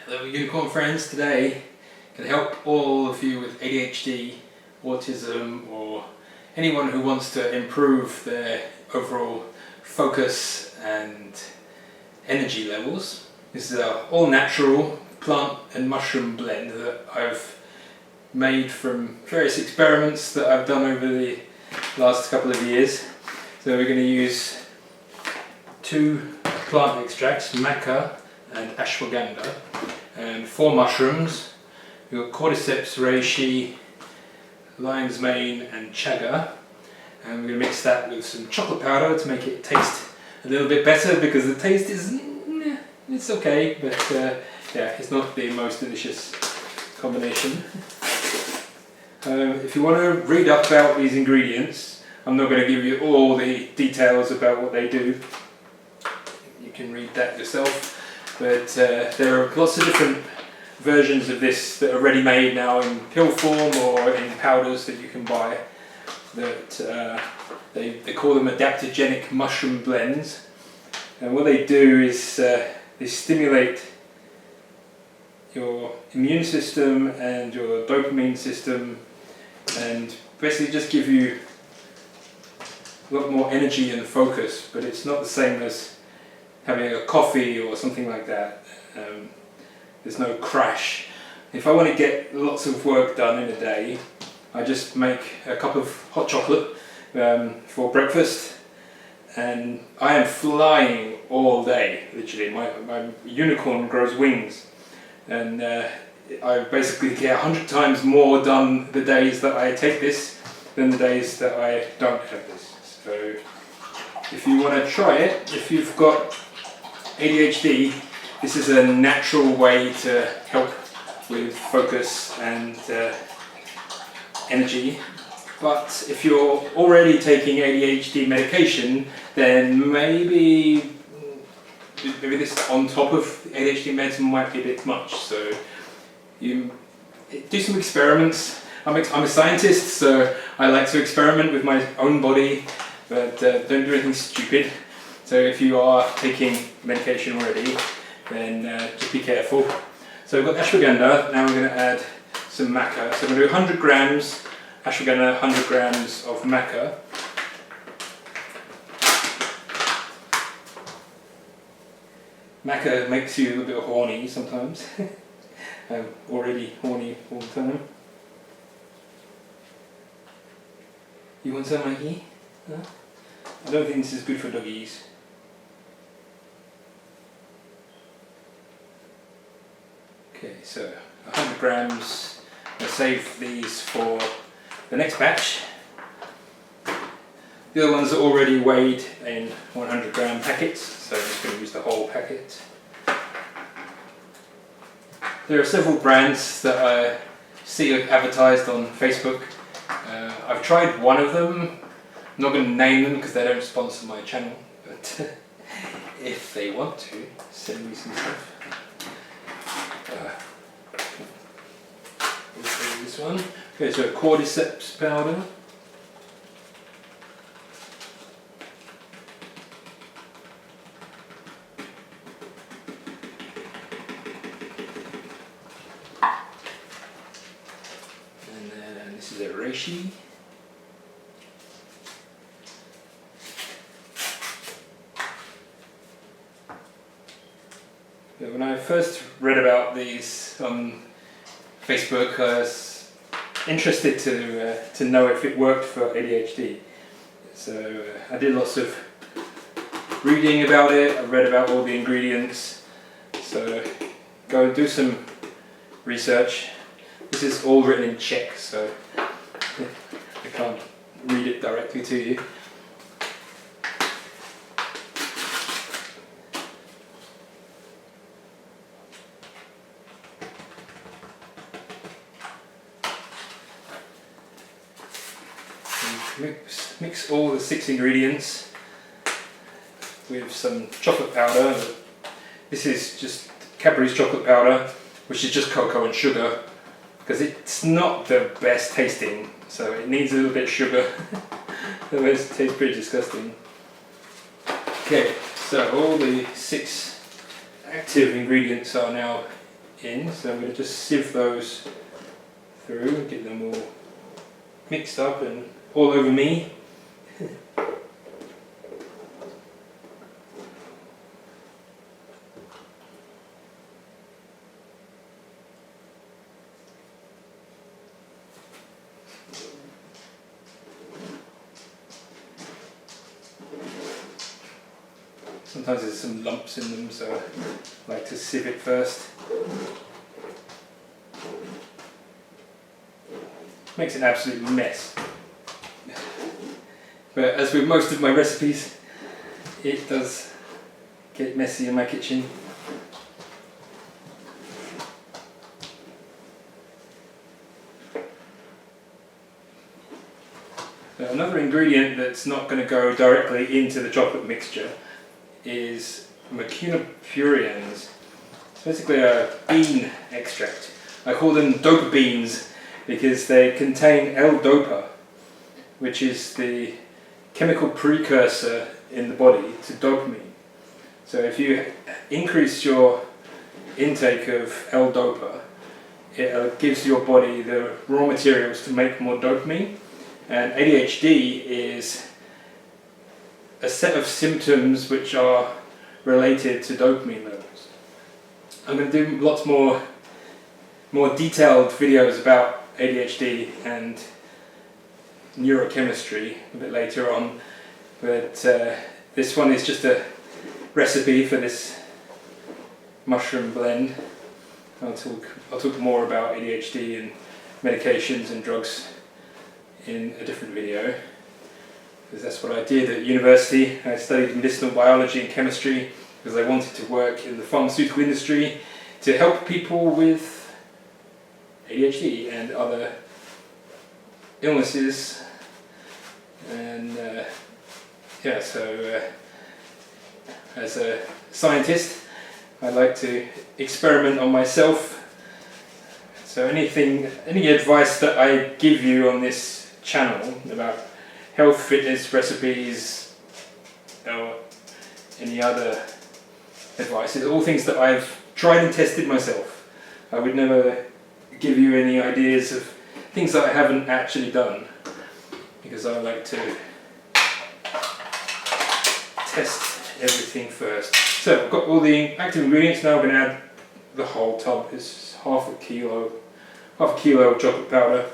Hello Unicorn friends, today can help all of you with ADHD, autism, or anyone who wants to improve their overall focus and energy levels. This is an all-natural plant and mushroom blend that I've made from various experiments that I've done over the last couple of years. So we're going to use 2 plant extracts, Maca and Ashwagandha, and 4 mushrooms. We've got Cordyceps, Reishi, lion's mane and Chaga, and we're going to mix that with some chocolate powder to make it taste a little bit better, because the taste is, it's okay, but yeah, it's not the most delicious combination. If you want to read up about these ingredients, I'm not going to give you all the details about what they do. You can read that yourself. But there are lots of different versions of this that are ready-made now in pill form or in powders that you can buy. That they call them adaptogenic mushroom blends. And what they do is they stimulate your immune system and your dopamine system, and basically just give you a lot more energy and focus. But it's not the same as having a coffee or something like that. There's no crash. If I want to get lots of work done in a day, I just make a cup of hot chocolate for breakfast, and I am flying all day, literally. My unicorn grows wings, and I basically get 100 times more done the days that I take this than the days that I don't have this. So if you want to try it, if you've got ADHD, this is a natural way to help with focus and energy. But if you're already taking ADHD medication, then maybe this on top of ADHD meds might be a bit much. So you do some experiments. I'm a scientist, so I like to experiment with my own body, but don't do anything stupid. So if you are taking medication already, then just be careful. So we've got ashwagandha. Now we're going to add some maca. So we're going to do 100 grams ashwagandha, 100 grams of maca. Maca makes you a little bit horny sometimes. I'm already horny all the time. You want some, Mikey? Huh? I don't think this is good for doggies. Okay, so 100 grams. I'll save these for the next batch. The other ones are already weighed in 100 gram packets, so I'm just going to use the whole packet. There are several brands that I see advertised on Facebook. I've tried one of them. I'm not going to name them because they don't sponsor my channel, but if they want to, send me some stuff. This one. Okay, so Cordyceps powder. And then this is a Reishi. When I first read about these on Facebook, I was interested to know if it worked for ADHD. So I did lots of reading about it. I read about all the ingredients. So go and do some research. This is all written in Czech, so I can't read it directly to you. Mix all the 6 ingredients with some chocolate powder. This is just Cadbury's chocolate powder, which is just cocoa and sugar, because it's not the best tasting, so it needs a little bit of sugar. Otherwise it tastes pretty disgusting. Okay, so all the 6 active ingredients are now in, so I'm going to just sieve those through, get them all mixed up and all over me. Sometimes there's some lumps in them, so I like to sieve it first. Makes an absolute mess. But as with most of my recipes, it does get messy in my kitchen. Now, another ingredient that's not going to go directly into the chocolate mixture is Maca purines. It's basically a bean extract. I call them dopa beans because they contain L-dopa, which is the chemical precursor in the body to dopamine. So if you increase your intake of L-dopa, it gives your body the raw materials to make more dopamine. And ADHD is a set of symptoms which are related to dopamine levels. I'm going to do lots more detailed videos about ADHD and neurochemistry a bit later on, but this one is just a recipe for this mushroom blend. I'll talk more about ADHD and medications and drugs in a different video, because that's what I did at university. I studied medicinal biology and chemistry because I wanted to work in the pharmaceutical industry to help people with ADHD and other illnesses. And as a scientist, I like to experiment on myself. So any advice that I give you on this channel about health, fitness, recipes, or any other advice, is all things that I've tried and tested myself. I would never give you any ideas of things that I haven't actually done, because I like to test everything first. So I've got all the active ingredients now. I'm going to add the whole tub. It's half a kilo of chocolate powder.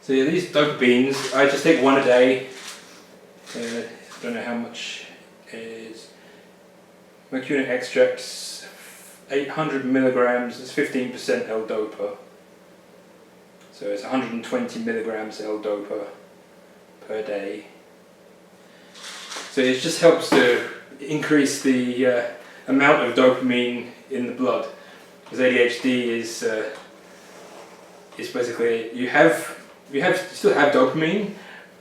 So yeah, these dopa beans, I just take one a day. I don't know how much is Maca extracts, 800 milligrams, it's 15% L-dopa. So it's 120 milligrams L-dopa per day. So it just helps to increase the amount of dopamine in the blood. Because ADHD is basically, you still have dopamine,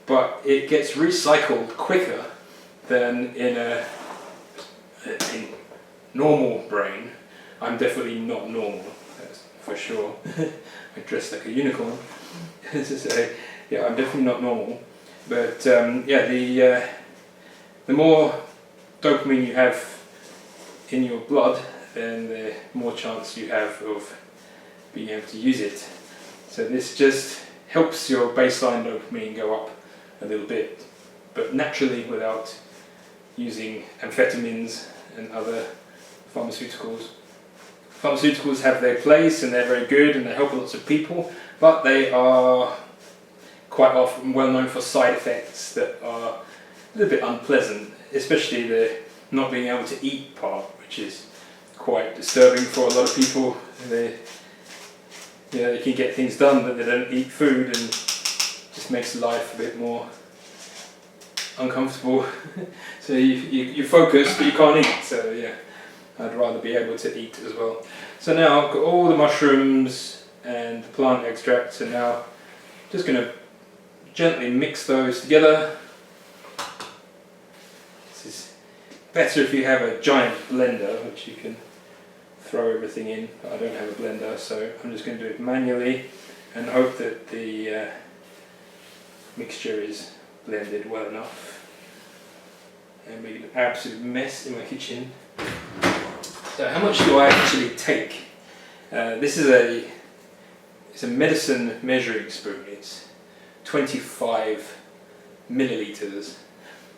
but it gets recycled quicker than in a normal brain. I'm definitely not normal, that's for sure. I dress like a unicorn. So, yeah, I'm definitely not normal. But the more dopamine you have in your blood, then the more chance you have of being able to use it. So this just helps your baseline dopamine go up a little bit, but naturally, without using amphetamines and other pharmaceuticals. Pharmaceuticals have their place and they're very good and they help lots of people, but they are quite often well known for side effects that are a little bit unpleasant, especially the not being able to eat part, which is quite disturbing for a lot of people. They can get things done, but they don't eat food, and just makes life a bit more uncomfortable. So you focus, but you can't eat. So yeah, I'd rather be able to eat as well. So now I've got all the mushrooms and the plant extracts, and now I'm just going to gently mix those together. This is better if you have a giant blender, which you can throw everything in, but I don't have a blender, so I'm just going to do it manually and hope that the mixture is blended well enough. and making an absolute mess in my kitchen. So how much do I actually take? This is it's a medicine measuring spoon. It's 25 milliliters.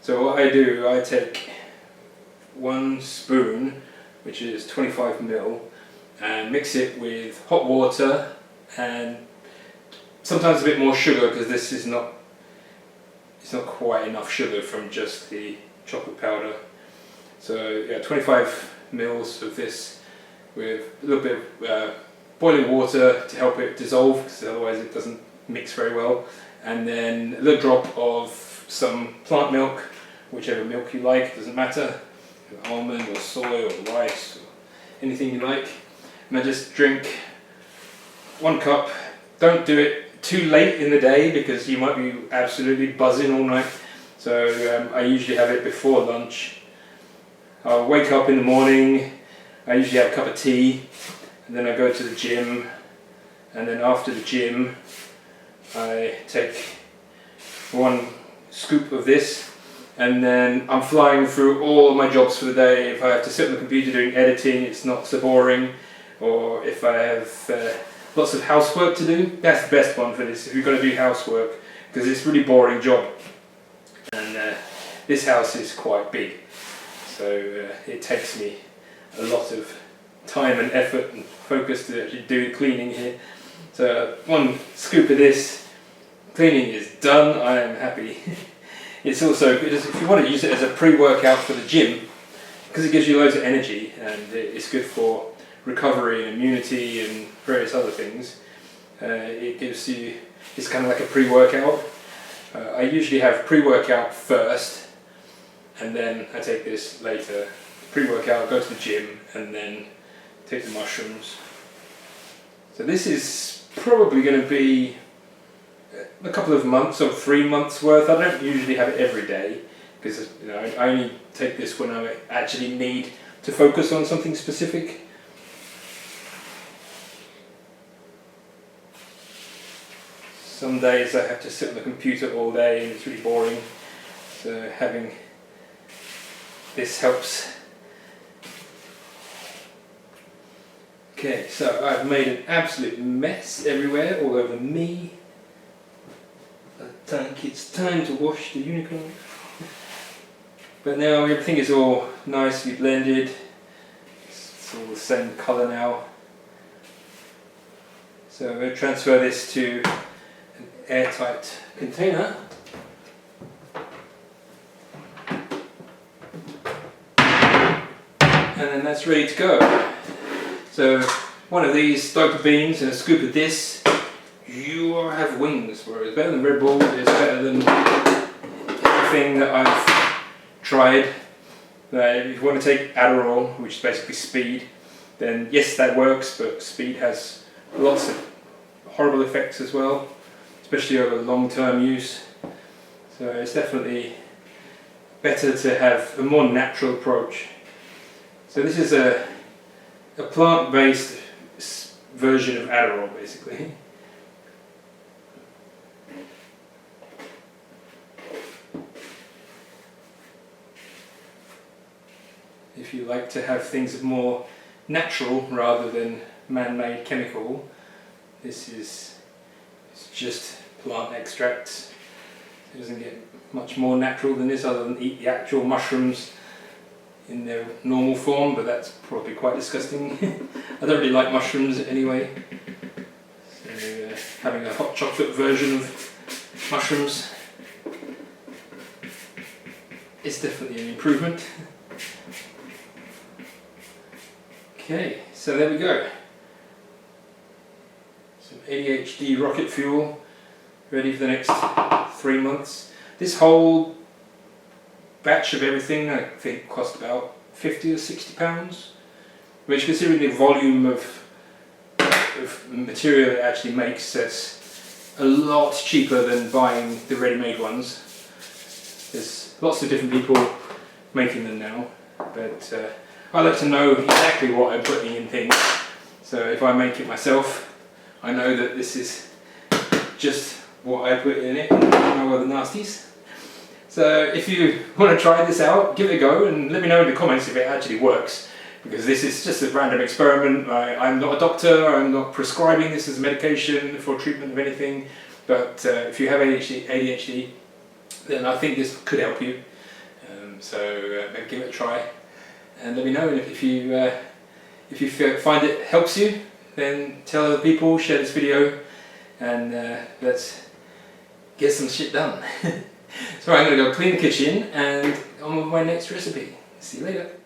So what I do, I take 1 spoon, which is 25 ml, and mix it with hot water and sometimes a bit more sugar, because this is not, it's not quite enough sugar from just the chocolate powder. So yeah, 25 mils of this with a little bit of boiling water to help it dissolve, because otherwise it doesn't mix very well, and then a little drop of some plant milk, whichever milk you like, doesn't matter, almond or soy or rice or anything you like, and I just drink 1 cup. Don't do it too late in the day because you might be absolutely buzzing all night, so I usually have it before lunch. I'll wake up in the morning, I usually have a cup of tea, and then I go to the gym, and then after the gym I take 1 scoop of this, and then I'm flying through all my jobs for the day. If I have to sit on the computer doing editing, it's not so boring, or if I have lots of housework to do, that's the best one for this, if you've got to do housework, because it's a really boring job, and this house is quite big, so it takes me a lot of time and effort and focus to actually do the cleaning here. So 1 scoop of this, cleaning is done, I am happy. It's also good if you want to use it as a pre-workout for the gym, because it gives you loads of energy, and it's good for recovery and immunity and various other things. It gives you, it's kind of like a pre-workout. I usually have pre-workout first, and then I take this later. Pre-workout, go to the gym, and then take the mushrooms. So this is probably going to be a couple of months or 3 months worth. I don't usually have it every day, because I only take this when I actually need to focus on something specific. Some days I have to sit on the computer all day and it's really boring, so having this helps. Okay, so I've made an absolute mess everywhere, all over me. I think it's time to wash the unicorn. But now everything is all nicely blended. It's all the same colour now. So I'm going to transfer this to an airtight container. And then that's ready to go. So 1 of these dopa beans and a scoop of this, you have wings. Whereas it's better than Red Bull, it's better than everything that I've tried. If you want to take Adderall, which is basically speed, then yes, that works, but speed has lots of horrible effects as well, especially over long-term use. So it's definitely better to have a more natural approach. So this is a plant-based version of Adderall, basically. If you like to have things more natural rather than man-made chemical, this is just plant extracts. It doesn't get much more natural than this, other than eat the actual mushrooms in their normal form, but that's probably quite disgusting. I don't really like mushrooms anyway, so having a hot chocolate version of mushrooms is definitely an improvement. Okay, so there we go. Some ADHD rocket fuel ready for the next 3 months. This whole batch of everything I think cost about £50 or £60, which, considering the volume of material it actually makes, that's a lot cheaper than buying the ready-made ones. There's lots of different people making them now, but I like to know exactly what I'm putting in things, so if I make it myself, I know that this is just what I put in it, no other nasties. So if you want to try this out, give it a go and let me know in the comments if it actually works. Because this is just a random experiment. I'm not a doctor, I'm not prescribing this as medication for treatment of anything. But if you have ADHD, then I think this could help you. So maybe give it a try and let me know. And if you find it helps you, then tell other people, share this video, and let's get some shit done. So I'm going to go clean the kitchen and on with my next recipe. See you later.